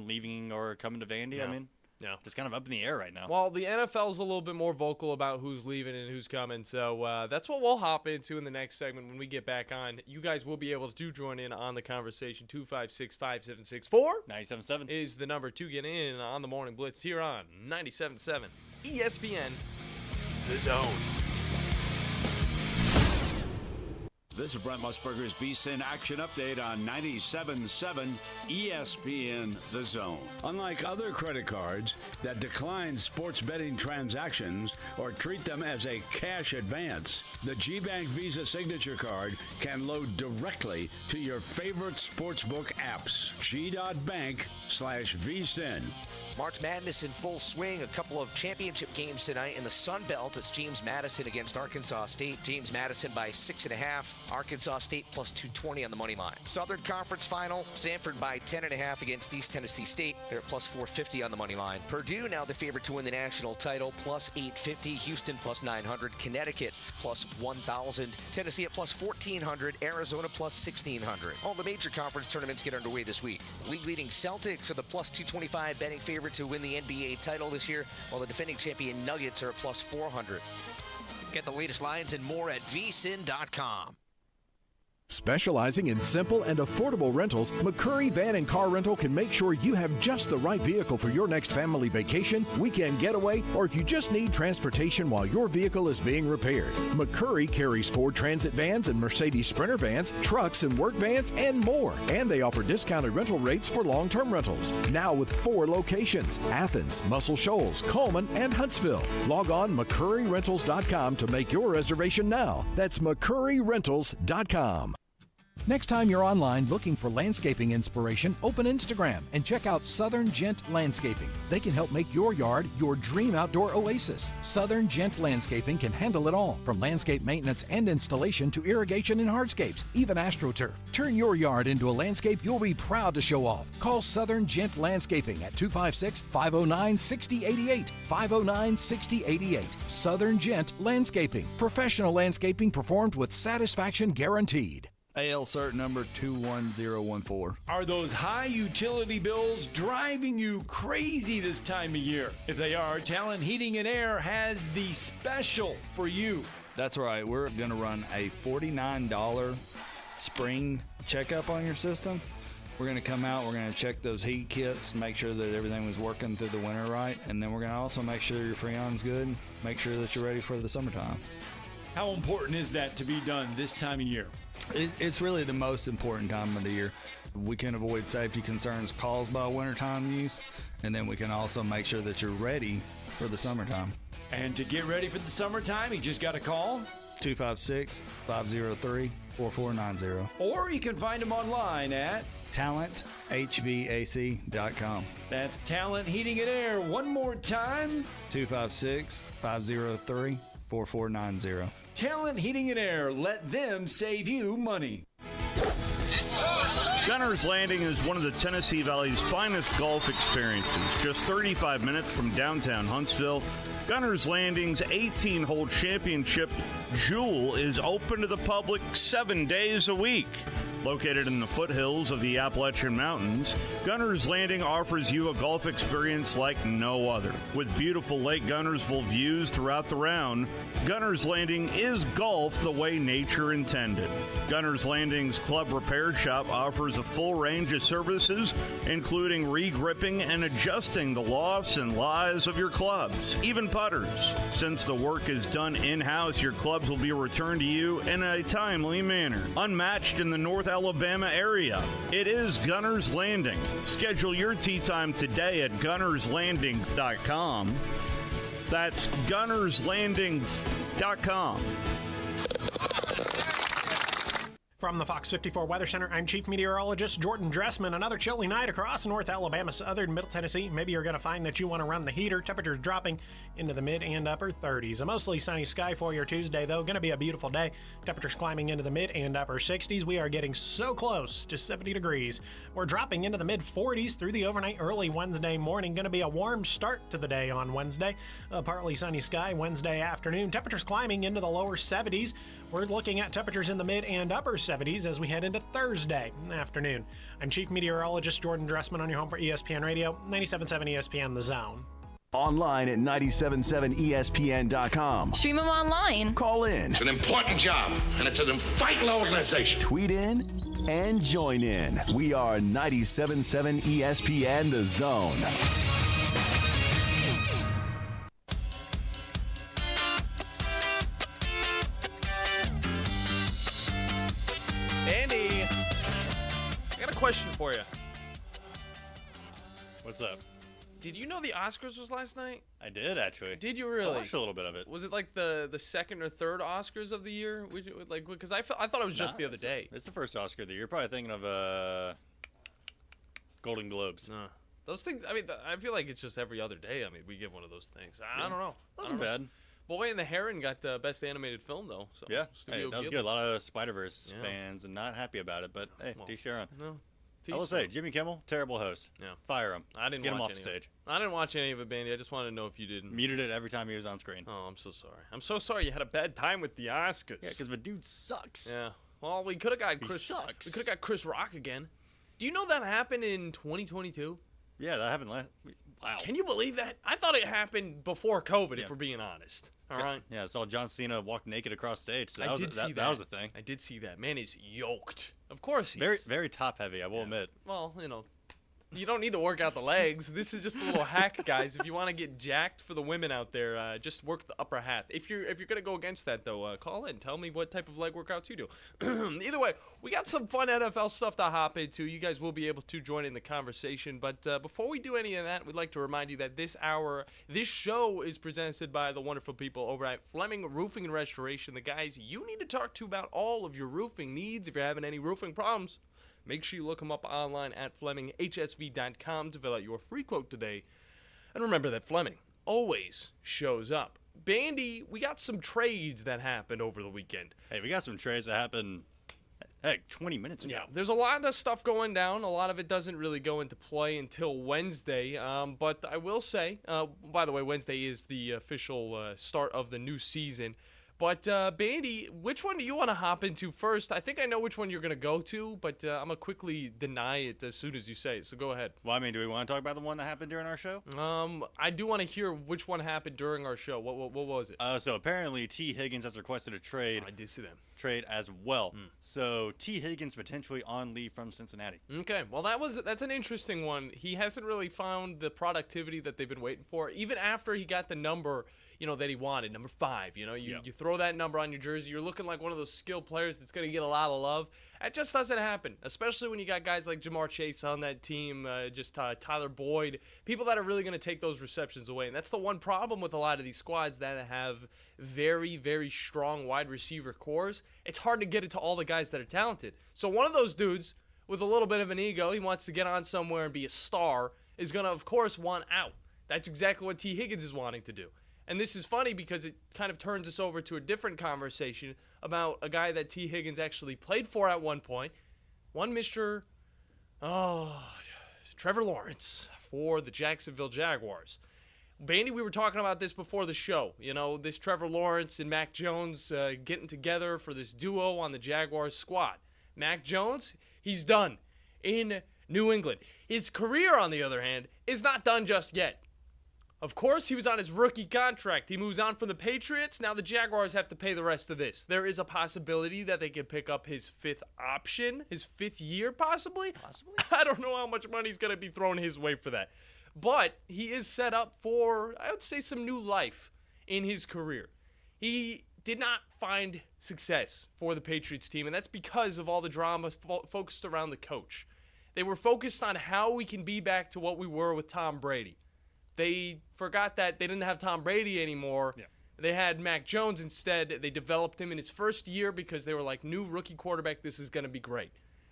leaving or coming to Vandy. No. I mean, No. just kind of up in the air right now. Well, the NFL's a little bit more vocal about who's leaving and who's coming, so that's what we'll hop into in the next segment when we get back on. You guys will be able to join in on the conversation. 256-5764 97.7 is the number to get in on the Morning Blitz here on 97.7 ESPN, The Zone. This is Brent Musburger's VSiN Action Update on 97.7 ESPN The Zone. Unlike other credit cards that decline sports betting transactions or treat them as a cash advance, the G-Bank Visa Signature Card can load directly to your favorite sportsbook apps. G.bank/VSiN. March Madness in full swing. A couple of championship games tonight in the Sun Belt. It's James Madison against Arkansas State. James Madison by 6.5. Arkansas State plus 220 on the money line. Southern Conference Final. Stanford by 10.5 against East Tennessee State. They're at plus 450 on the money line. Purdue now the favorite to win the national title, plus 850. Houston plus 900. Connecticut plus 1,000. Tennessee at plus 1,400. Arizona plus 1,600. All the major conference tournaments get underway this week. League leading Celtics are the plus 225 betting favorite to win the NBA title this year, while the defending champion Nuggets are at plus 400. Get the latest lines and more at vsin.com. Specializing in simple and affordable rentals, McCurry Van and Car Rental can make sure you have just the right vehicle for your next family vacation, weekend getaway, or if you just need transportation while your vehicle is being repaired. McCurry carries Ford Transit vans and Mercedes Sprinter vans, trucks and work vans, and more. And they offer discounted rental rates for long-term rentals. Now with 4 locations: Athens, Muscle Shoals, Coleman, and Huntsville. Log on McCurryRentals.com to make your reservation now. That's McCurryRentals.com. Next time you're online looking for landscaping inspiration, open Instagram and check out Southern Gent Landscaping. They can help make your yard your dream outdoor oasis. Southern Gent Landscaping can handle it all, from landscape maintenance and installation to irrigation and hardscapes, even AstroTurf. Turn your yard into a landscape you'll be proud to show off. Call Southern Gent Landscaping at 256-509-6088. 509-6088. Southern Gent Landscaping. Professional landscaping performed with satisfaction guaranteed. AL cert number 21014. Are those high utility bills driving you crazy this time of year? If they are, Talent Heating and Air has the special for you. That's right. We're going to run a $49 spring checkup on your system. We're going to come out, we're going to check those heat kits, make sure that everything was working through the winter right, and then we're going to also make sure your Freon's good, make sure that you're ready for the summertime. How important is that to be done this time of year? It's really the most important time of the year. We can avoid safety concerns caused by wintertime use, and then we can also make sure that you're ready for the summertime. And to get ready for the summertime, you just got to call 256-503-4490. Or you can find them online at talenthvac.com. That's Talent Heating and Air. One more time, 256-503-4490. Talent Heating and Air. Let them save you money. Gunner's Landing is one of the Tennessee Valley's finest golf experiences. Just 35 minutes from downtown Huntsville, Gunner's Landing's 18-hole championship Jewel is open to the public 7 days a week. Located in the foothills of the Appalachian Mountains, Gunner's Landing offers you a golf experience like no other. With beautiful Lake Gunnersville views throughout the round, Gunner's Landing is golf the way nature intended. Gunner's Landing's club repair shop offers a full range of services, including re-gripping and adjusting the lofts and lies of your clubs, even putters. Since the work is done in-house, your clubs will be returned to you in a timely manner. Unmatched in the North Alabama area, it is Gunner's Landing. Schedule your tee time today at gunnerslanding.com. That's gunnerslanding.com. From the Fox 54 Weather Center, I'm Chief Meteorologist Jordan Dressman. Another chilly night across North Alabama, southern Middle Tennessee. Maybe you're going to find that you want to run the heater. Temperatures dropping into the mid and upper 30s. A mostly sunny sky for your Tuesday, though. Going to be a beautiful day. Temperatures climbing into the mid and upper 60s. We are getting so close to 70 degrees. We're dropping into the mid 40s through the overnight early Wednesday morning. Going to be a warm start to the day on Wednesday. A partly sunny sky Wednesday afternoon. Temperatures climbing into the lower 70s. We're looking at temperatures in the mid and upper 70s as we head into Thursday afternoon. I'm Chief Meteorologist Jordan Dressman on your home for ESPN Radio, 97.7 ESPN The Zone. Online at 977ESPN.com. Stream them online. Call in. It's an important job, and it's an vital organization. Tweet in and join in. We are 97.7 ESPN The Zone. Andy, I got a question for you. What's up? Did you know the Oscars was last night? I did, actually. Did you really? I watched a little bit of it. Was it like the second or third Oscars of the year? Like, because I thought it was just the other day. It's the first Oscar of the year. You're probably thinking of Golden Globes. No. Those things, I mean, I feel like it's just every other day. I mean, we give one of those things. I don't know. Wasn't bad. Boy and the Heron got Best Animated Film, though. So Yeah, Studio that was Ghibli. good. A lot of Spider-Verse fans and not happy about it, but hey, D. Sharon. No. I will say, Jimmy Kimmel, terrible host. Yeah. Fire him. I didn't Get him watch off the any of it. stage. I didn't watch any of it, Bandy. I just wanted to know if you didn't. Muted it every time he was on screen. Oh, I'm so sorry. I'm so sorry you had a bad time with the Oscars. Yeah, because the dude sucks. Yeah. Well, we could have got He Chris. sucks. We could have got Chris Rock again. Do you know that happened in 2022? Yeah, that happened last. Wow. Can you believe that? I thought it happened before COVID, if we're being honest. All right. Yeah, I saw John Cena walk naked across stage. So I that did was see that was a thing. I did see that. Man is yoked. Of course he Very is. very top heavy. I will admit. Well, you don't need to work out the legs. This is just a little hack, guys. If you want to get jacked for the women out there, just work the upper half. If you're gonna go against that, though, call in. Tell me what type of leg workouts you do. Either way, we got some fun NFL stuff to hop into. You guys will be able to join in the conversation. But before we do any of that, we'd like to remind you that this show is presented by the wonderful people over at Fleming Roofing and Restoration. The guys you need to talk to about all of your roofing needs. If you're having any roofing problems, make sure you look them up online at FlemingHSV.com to fill out your free quote today. And remember that Fleming always shows up. Bandy, we got some trades that happened over the weekend. Hey, we got some trades that happened, 20 minutes ago. Yeah, there's a lot of stuff going down. A lot of it doesn't really go into play until Wednesday. But I will say, by the way, Wednesday is the official start of the new season. But, Bandy, which one do you want to hop into first? I think I know which one you're going to go to, but I'm going to quickly deny it as soon as you say it, so go ahead. Well, I mean, do we want to talk about the one that happened during our show? I do want to hear which one happened during our show. What was it? So apparently T. Higgins has requested a trade. I did see that. Trade as well. So T. Higgins potentially on leave from Cincinnati. Okay, well that's an interesting one. He hasn't really found the productivity that they've been waiting for, even after he got the number that he wanted, number 5. You throw that number on your jersey, you're looking like one of those skilled players that's going to get a lot of love. That just doesn't happen, especially when you got guys like Jamar Chase on that team, Tyler Boyd, people that are really going to take those receptions away. And that's the one problem with a lot of these squads that have very, very strong wide receiver cores. It's hard to get it to all the guys that are talented. So one of those dudes with a little bit of an ego, he wants to get on somewhere and be a star, is going to, of course, want out. That's exactly what T. Higgins is wanting to do. And this is funny because it kind of turns us over to a different conversation about a guy that T. Higgins actually played for at one point. One Mr. Trevor Lawrence for the Jacksonville Jaguars. Bandy, we were talking about this before the show. This Trevor Lawrence and Mac Jones getting together for this duo on the Jaguars squad. Mac Jones, he's done in New England. His career, on the other hand, is not done just yet. Of course, he was on his rookie contract. He moves on from the Patriots. Now the Jaguars have to pay the rest of this. There is a possibility that they could pick up his 5th option, his 5th year possibly. I don't know how much money is going to be thrown his way for that. But he is set up for, I would say, some new life in his career. He did not find success for the Patriots team, and that's because of all the drama focused around the coach. They were focused on how we can be back to what we were with Tom Brady. They forgot that they didn't have Tom Brady anymore. Yeah. They had Mac Jones instead. They developed him in his first year because they were like, new rookie quarterback, this is going to be great.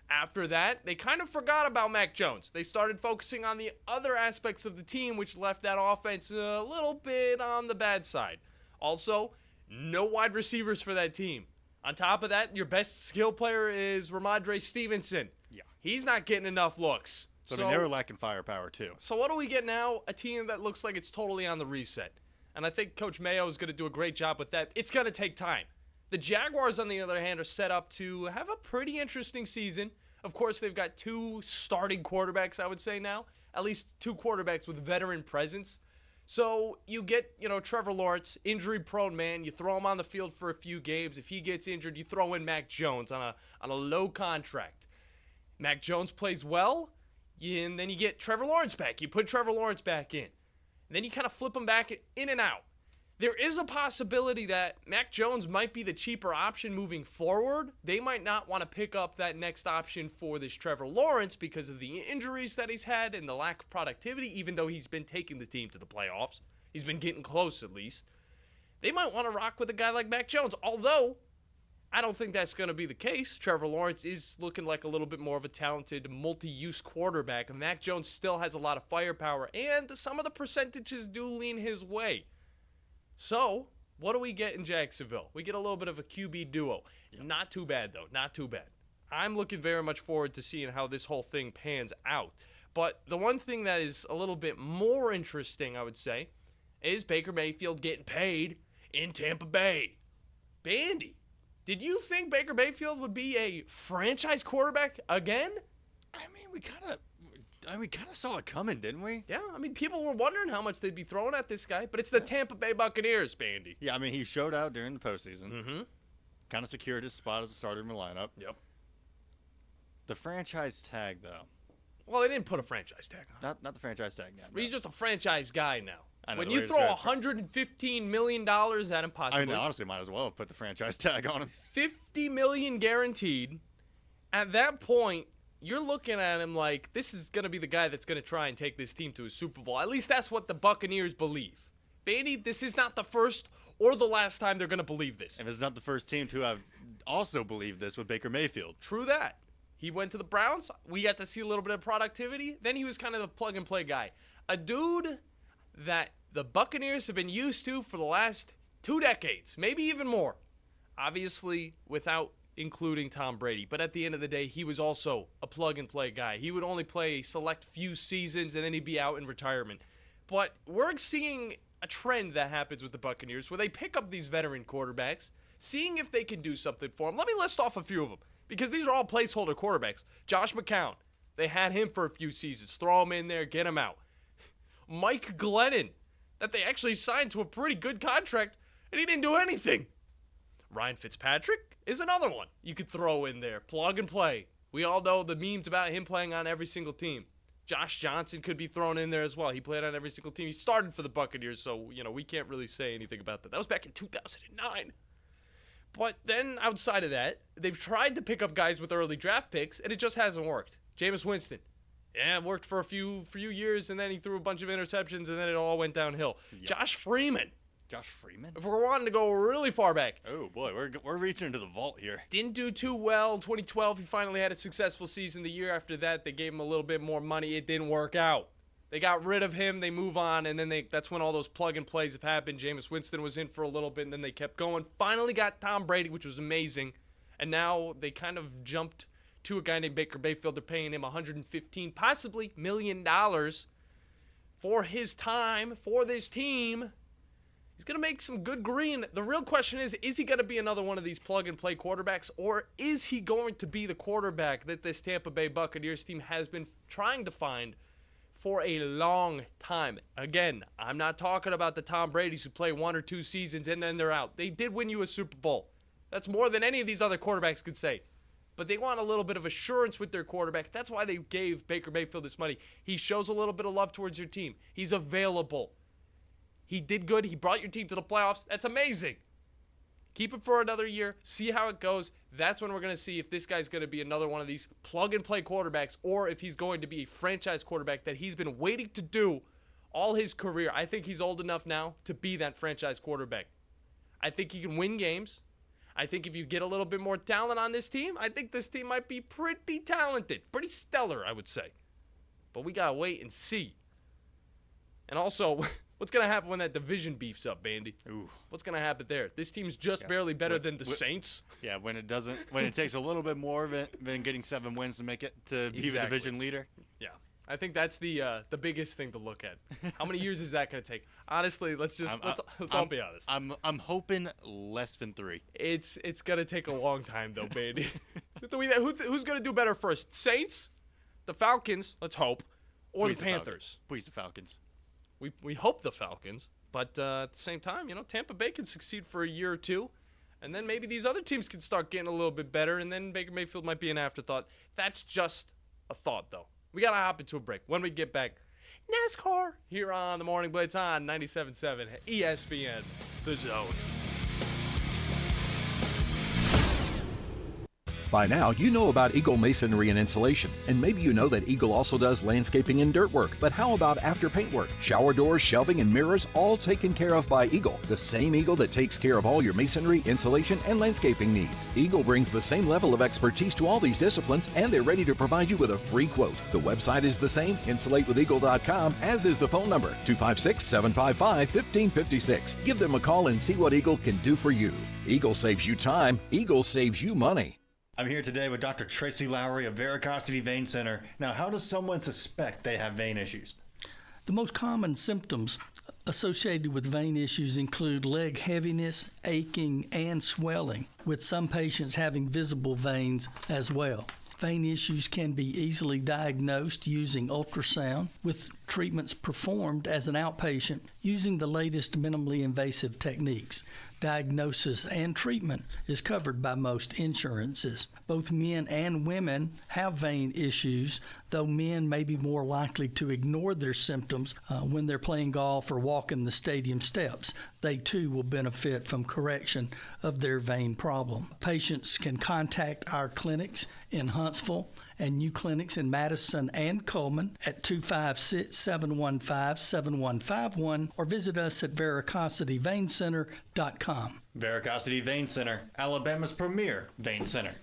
After that, they kind of forgot about Mac Jones. They started focusing on the other aspects of the team, which left that offense a little bit on the bad side. Also, no wide receivers for that team. On top of that, your best skill player is Ramondre Stevenson. Yeah. He's not getting enough looks. So, I mean, they were lacking firepower, too. So what do we get now? A team that looks like it's totally on the reset. And I think Coach Mayo is going to do a great job with that. It's going to take time. The Jaguars, on the other hand, are set up to have a pretty interesting season. Of course, they've got 2 starting quarterbacks, I would say now. At least 2 quarterbacks with veteran presence. So you get, Trevor Lawrence, injury-prone man. You throw him on the field for a few games. If he gets injured, you throw in Mac Jones on a low contract. Mac Jones plays well, and then you get Trevor Lawrence back. You put Trevor Lawrence back in. And then you kind of flip him back in and out. There is a possibility that Mac Jones might be the cheaper option moving forward. They might not want to pick up that next option for this Trevor Lawrence because of the injuries that he's had and the lack of productivity, even though he's been taking the team to the playoffs. He's been getting close, at least. They might want to rock with a guy like Mac Jones, although I don't think that's going to be the case. Trevor Lawrence is looking like a little bit more of a talented, multi-use quarterback, and Mac Jones still has a lot of firepower, and some of the percentages do lean his way. So, what do we get in Jacksonville? We get a little bit of a QB duo. Yep. Not too bad, though. Not too bad. I'm looking very much forward to seeing how this whole thing pans out. But the one thing that is a little bit more interesting, I would say, is Baker Mayfield getting paid in Tampa Bay. Bandy, did you think Baker Mayfield would be a franchise quarterback again? I mean, we kind of saw it coming, didn't we? Yeah, I mean, people were wondering how much they'd be throwing at this guy, but it's the Tampa Bay Buccaneers, Bandy. Yeah, I mean, he showed out during the postseason. Mm-hmm. Kind of secured his spot as the starter in the lineup. Yep. The franchise tag, though. Well, they didn't put a franchise tag on. Not the franchise tag. No, He's just a franchise guy now. I know, when you throw $115 million at him, possibly. I mean, they honestly might as well have put the franchise tag on him. $50 million guaranteed. At that point, you're looking at him like, this is going to be the guy that's going to try and take this team to a Super Bowl. At least that's what the Buccaneers believe. Bandy, this is not the first or the last time they're going to believe this. And it's not the first team to have also believed this with Baker Mayfield. True that. He went to the Browns. We got to see a little bit of productivity. Then he was kind of the plug-and-play guy. A dude that the Buccaneers have been used to for the last 2 decades, maybe even more. Obviously, without including Tom Brady. But at the end of the day, he was also a plug-and-play guy. He would only play a select few seasons, and then he'd be out in retirement. But we're seeing a trend that happens with the Buccaneers where they pick up these veteran quarterbacks, seeing if they can do something for them. Let me list off a few of them, because these are all placeholder quarterbacks. Josh McCown, they had him for a few seasons. Throw him in there, get him out. Mike Glennon, that they actually signed to a pretty good contract, and he didn't do anything. Ryan Fitzpatrick is another one you could throw in there. Plug and play. We all know the memes about him playing on every single team. Josh Johnson could be thrown in there as well. He played on every single team. He started for the Buccaneers, so, we can't really say anything about that. That was back in 2009. But then outside of that, they've tried to pick up guys with early draft picks, and it just hasn't worked. Jameis Winston. Yeah, it worked for a few years, and then he threw a bunch of interceptions, and then it all went downhill. Yep. Josh Freeman. Josh Freeman? If we're wanting to go really far back. Oh, boy, we're reaching into the vault here. Didn't do too well. 2012, he finally had a successful season. The year after that, they gave him a little bit more money. It didn't work out. They got rid of him. They move on, and then that's when all those plug-and-plays have happened. Jameis Winston was in for a little bit, and then they kept going. Finally got Tom Brady, which was amazing. And now they kind of jumped to a guy named Baker Mayfield. They're paying him $115, possibly $1 million for his time, for this team. He's going to make some good green. The real question is he going to be another one of these plug-and-play quarterbacks, or is he going to be the quarterback that this Tampa Bay Buccaneers team has been trying to find for a long time? Again, I'm not talking about the Tom Brady's who play 1 or 2 seasons and then they're out. They did win you a Super Bowl. That's more than any of these other quarterbacks could say. But they want a little bit of assurance with their quarterback. That's why they gave Baker Mayfield this money. He shows a little bit of love towards your team. He's available. He did good. He brought your team to the playoffs. That's amazing. Keep it for another year. See how it goes. That's when we're going to see if this guy's going to be another one of these plug-and-play quarterbacks or if he's going to be a franchise quarterback that he's been waiting to do all his career. I think he's old enough now to be that franchise quarterback. I think he can win games. I think if you get a little bit more talent on this team, I think this team might be pretty talented. Pretty stellar, I would say. But we got to wait and see. And also, what's going to happen when that division beefs up, Bandy? Ooh. What's going to happen there? This team's just barely better than the Saints. Yeah, when it takes a little bit more of it than getting 7 wins to make it to be the division leader. Yeah. I think that's the biggest thing to look at. How many years is that going to take? Honestly, let's all be honest. I'm hoping less than 3. It's going to take a long time though, Bandy. Who's going to do better first? Saints, the Falcons, let's hope, or the Panthers. Please the Falcons. We hope the Falcons, but at the same time, Tampa Bay can succeed for a year or two, and then maybe these other teams can start getting a little bit better, and then Baker Mayfield might be an afterthought. That's just a thought, though. We got to hop into a break. When we get back, NASCAR here on the Morning Blitz on 97.7 ESPN, The Zone. By now, you know about Eagle Masonry and Insulation, and maybe you know that Eagle also does landscaping and dirt work. But how about after paint work? Shower doors, shelving, and mirrors, all taken care of by Eagle, the same Eagle that takes care of all your masonry, insulation, and landscaping needs. Eagle brings the same level of expertise to all these disciplines, and they're ready to provide you with a free quote. The website is the same, insulatewitheagle.com, as is the phone number, 256-755-1556. Give them a call and see what Eagle can do for you. Eagle saves you time. Eagle saves you money. I'm here today with Dr. Tracy Lowery of Veracity Vein Center. Now, how does someone suspect they have vein issues? The most common symptoms associated with vein issues include leg heaviness, aching, and swelling, with some patients having visible veins as well. Vein issues can be easily diagnosed using ultrasound, with treatments performed as an outpatient using the latest minimally invasive techniques. Diagnosis and treatment is covered by most insurances. Both men and women have vein issues, though men may be more likely to ignore their symptoms when they're playing golf or walking the stadium steps. They too will benefit from correction of their vein problem. Patients can contact our clinics in Huntsville and new clinics in Madison and Coleman at 256-715-7151 or visit us at veracityweincenter.com. Veracity Vein Center, Alabama's premier vein center.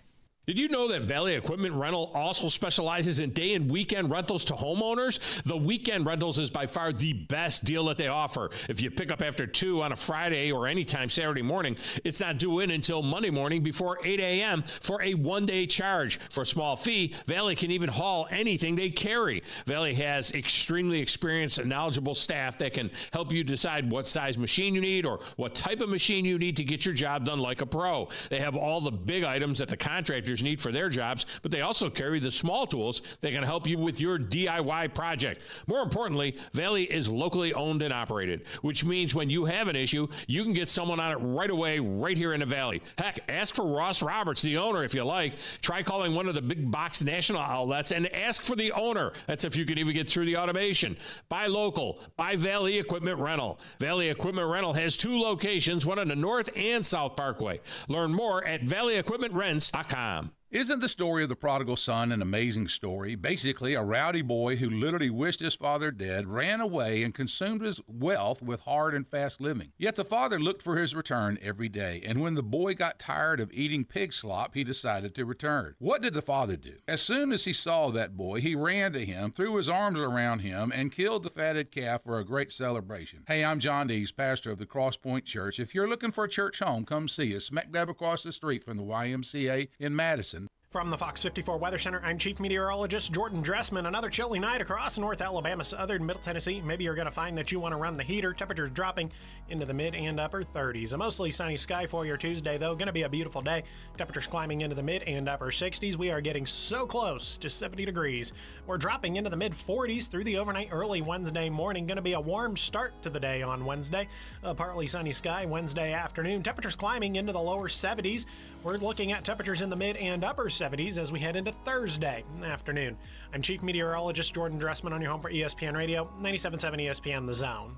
Did you know that Valley Equipment Rental also specializes in day and weekend rentals to homeowners? The weekend rentals is by far the best deal that they offer. If you pick up after 2 on a Friday or anytime Saturday morning, it's not due in until Monday morning before 8 a.m. for a one-day charge. For a small fee, Valley can even haul anything they carry. Valley has extremely experienced and knowledgeable staff that can help you decide what size machine you need or what type of machine you need to get your job done like a pro. They have all the big items that the contractors need for their jobs, but they also carry the small tools that can help you with your DIY project. More importantly, Valley is locally owned and operated, which means when you have an issue, you can get someone on it right away, right here in the Valley. Heck, ask for Ross Roberts, the owner, if you like. Try calling one of the big box national outlets and ask for the owner. That's if you could even get through the automation. Buy local. Buy Valley Equipment Rental. Valley Equipment Rental has 2 locations, one on the North and South Parkway. Learn more at valleyequipmentrents.com. Isn't the story of the prodigal son an amazing story? Basically, a rowdy boy who literally wished his father dead ran away and consumed his wealth with hard and fast living. Yet the father looked for his return every day, and when the boy got tired of eating pig slop, he decided to return. What did the father do? As soon as he saw that boy, he ran to him, threw his arms around him, and killed the fatted calf for a great celebration. Hey, I'm John Dees, pastor of the Cross Point Church. If you're looking for a church home, come see us, smack dab across the street from the YMCA in Madison. From the Fox 54 Weather Center, I'm Chief Meteorologist Jordan Dressman. Another chilly night across North Alabama, southern Middle Tennessee. Maybe you're going to find that you want to run the heater. Temperatures dropping into the mid and upper 30s. A mostly sunny sky for your Tuesday, though. Going to be a beautiful day. Temperatures climbing into the mid and upper 60s. We are getting so close to 70 degrees. We're dropping into the mid 40s through the overnight early Wednesday morning. Going to be a warm start to the day on Wednesday. A partly sunny sky Wednesday afternoon. Temperatures climbing into the lower 70s. We're looking at temperatures in the mid and upper 70s as we head into Thursday afternoon. I'm Chief Meteorologist Jordan Dressman on your home for ESPN Radio, 97.7 ESPN The Zone.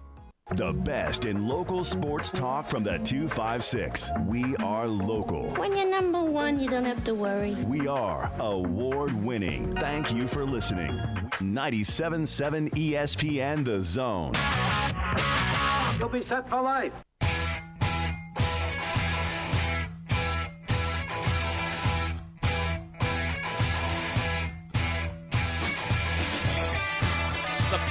The best in local sports talk from the 256. We are local. When you're number one, you don't have to worry. We are award-winning. Thank you for listening. 97.7 ESPN The Zone. You'll be set for life.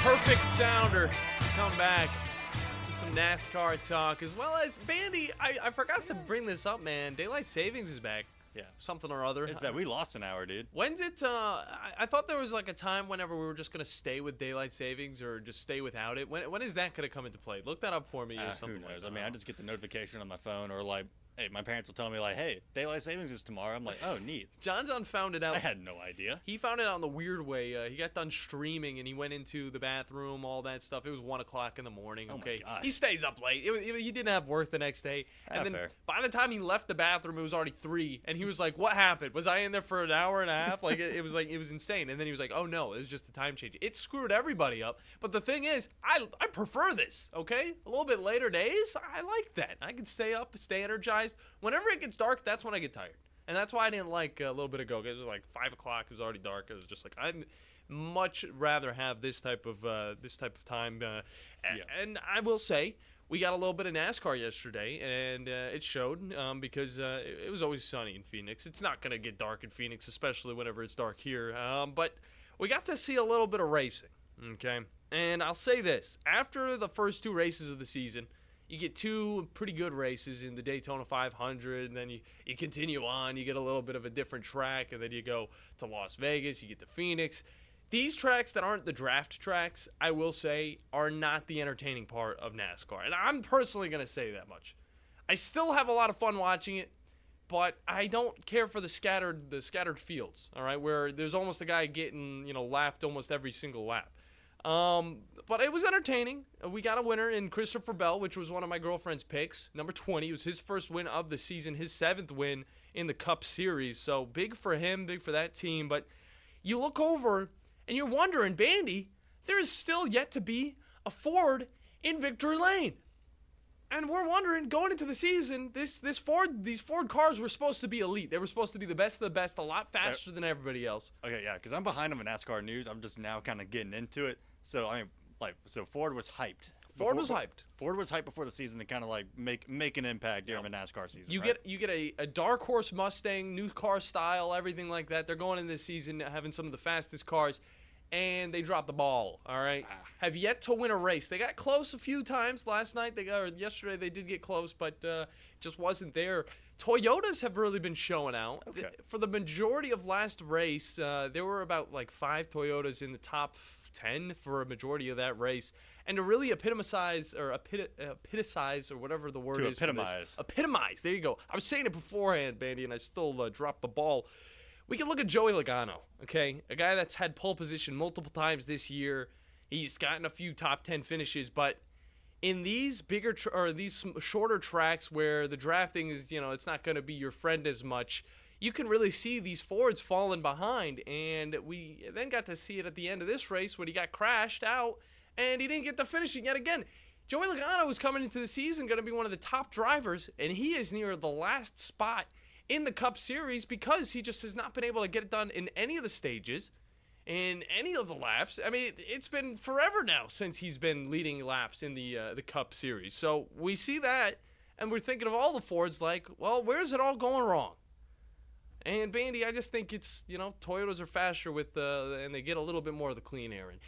perfect sounder. Come back to some NASCAR talk, as well as Bandy. I forgot to bring this up, man. Daylight savings is back. Yeah. Something or other. It's bad. We lost an hour, dude. When's it? I thought there was like a time whenever we were just gonna stay with daylight savings or just stay without it. When is that gonna come into play? Look that up for me or something. Who knows? Like that. I mean, I just get the notification on my phone, or like, hey, my parents will tell me like, hey, daylight savings is tomorrow. I'm like, oh, neat. John found it out. I had no idea. He found it out in the weird way. He got done streaming and he went into the bathroom, all that stuff. It was 1 o'clock in the morning. Okay, my gosh. he stays up late. He didn't have work the next day, and then fair. by the time he left the bathroom, it was already 3, and he was like, "What happened? Was I in there for an hour and a half?" Like it was insane. And then he was like, "Oh no, it was just the time change." It screwed everybody up. But the thing is, I prefer this. Okay, a little bit later days, I like that. I can stay up, stay energized. Whenever it gets dark, that's when I get tired. And that's why I didn't like a little bit ago. It was like 5 o'clock. It was already dark. It was just like I'd much rather have this type of time. And I will say we got a little bit of NASCAR yesterday, and it showed because it was always sunny in Phoenix. It's not gonna get dark in Phoenix, especially whenever it's dark here. But we got to see a little bit of racing. Okay, and I'll say this: after the first 2 races of the season, you get 2 pretty good races in the Daytona 500, and then you continue on. You get a little bit of a different track, and then you go to Las Vegas. You get to Phoenix. These tracks that aren't the draft tracks, I will say, are not the entertaining part of NASCAR. And I'm personally going to say that much. I still have a lot of fun watching it, but I don't care for the scattered fields, all right, where there's almost a guy getting, lapped almost every single lap. But it was entertaining. We got a winner in Christopher Bell, which was one of my girlfriend's picks. Number 20. It was his first win of the season, his 7th win in the Cup Series. So big for him, big for that team. But you look over and you're wondering, Bandy, there is still yet to be a Ford in Victory Lane. And we're wondering, going into the season, these Ford cars were supposed to be elite. They were supposed to be the best of the best, a lot faster than everybody else. Okay, yeah, because I'm behind on the NASCAR news. I'm just now kind of getting into it. So so Ford was hyped. Ford was hyped before the season to kind of like make an impact during the NASCAR season. You get a dark horse Mustang, new car style, everything like that. They're going in this season having some of the fastest cars, and they dropped the ball. All right, have yet to win a race. They got close a few times last night. Yesterday they did get close, but it just wasn't there. Toyotas have really been showing out. Okay. For the majority of last race, there were about like 5 Toyotas in the top 10 for a majority of that race. And to really epitomize or whatever the word is. Epitomize. There you go. I was saying it beforehand, Bandy, and I still dropped the ball. We can look at Joey Logano, okay? A guy that's had pole position multiple times this year. He's gotten a few top 10 finishes, but in these bigger these shorter tracks where the drafting is, it's not going to be your friend as much, you can really see these Fords falling behind. And we then got to see it at the end of this race when he got crashed out and he didn't get the finishing yet again. Joey Logano was coming into the season going to be one of the top drivers, and he is near the last spot in the Cup Series because he just has not been able to get it done in any of the stages, in any of the laps. I mean, it's been forever now since he's been leading laps in the Cup Series. So we see that, and we're thinking of all the Fords like, well, where's it all going wrong? And Bandy, I just think it's, Toyotas are faster and they get a little bit more of the clean air. And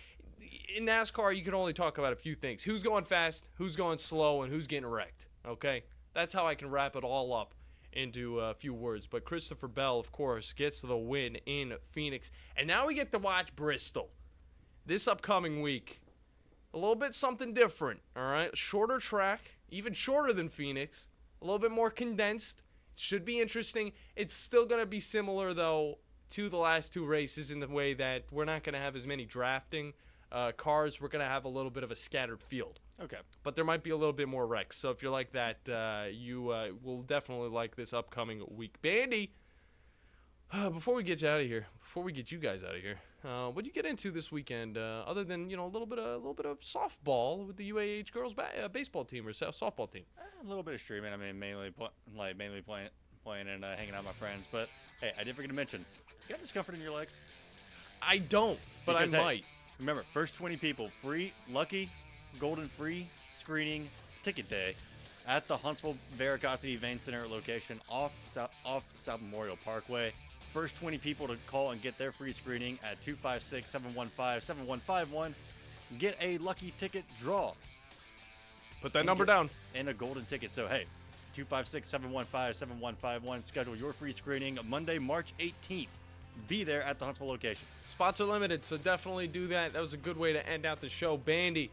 in NASCAR, you can only talk about a few things: who's going fast, who's going slow, and who's getting wrecked. Okay, that's how I can wrap it all up into a few words. But Christopher Bell, of course, gets the win in Phoenix. And now we get to watch Bristol this upcoming week. A little bit something different, all right? Shorter track, even shorter than Phoenix. A little bit more condensed. Should be interesting. It's still going to be similar, though, to the last 2 races in the way that we're not going to have as many drafting cars. We're going to have a little bit of a scattered field. Okay. But there might be a little bit more wrecks. So if you're like that, you will definitely like this upcoming week. Bandy, before we get you guys out of here, what did you get into this weekend other than, a little bit of softball with the UAH girls baseball team or softball team? A little bit of streaming. I mean, mainly playing and hanging out with my friends. But hey, I did forget to mention, you got discomfort in your legs? I don't, but I might. Remember, first 20 people, free, lucky, golden free screening ticket day at the Huntsville Veracity Vein Center location off South Memorial Parkway. First 20 people to call and get their free screening at 256-715-7151. get a lucky ticket draw. Put that number down. And a golden ticket. So, hey, 256-715-7151. Schedule your free screening Monday, March 18th. Be there at the Huntsville location. Spots are limited, so definitely do that. That was a good way to end out the show. Bandy,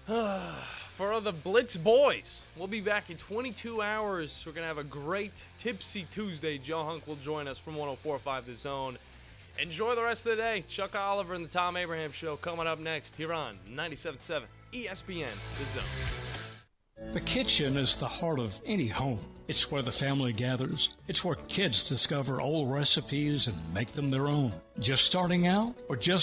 for the Blitz boys, we'll be back in 22 hours. We're going to have a great Tipsy Tuesday. Joe Hunk will join us from 104.5 The Zone. Enjoy the rest of the day. Chuck Oliver and the Tom Abraham Show coming up next here on 97.7 ESPN The Zone. The kitchen is the heart of any home. It's where the family gathers. It's where kids discover old recipes and make them their own. Just starting out or just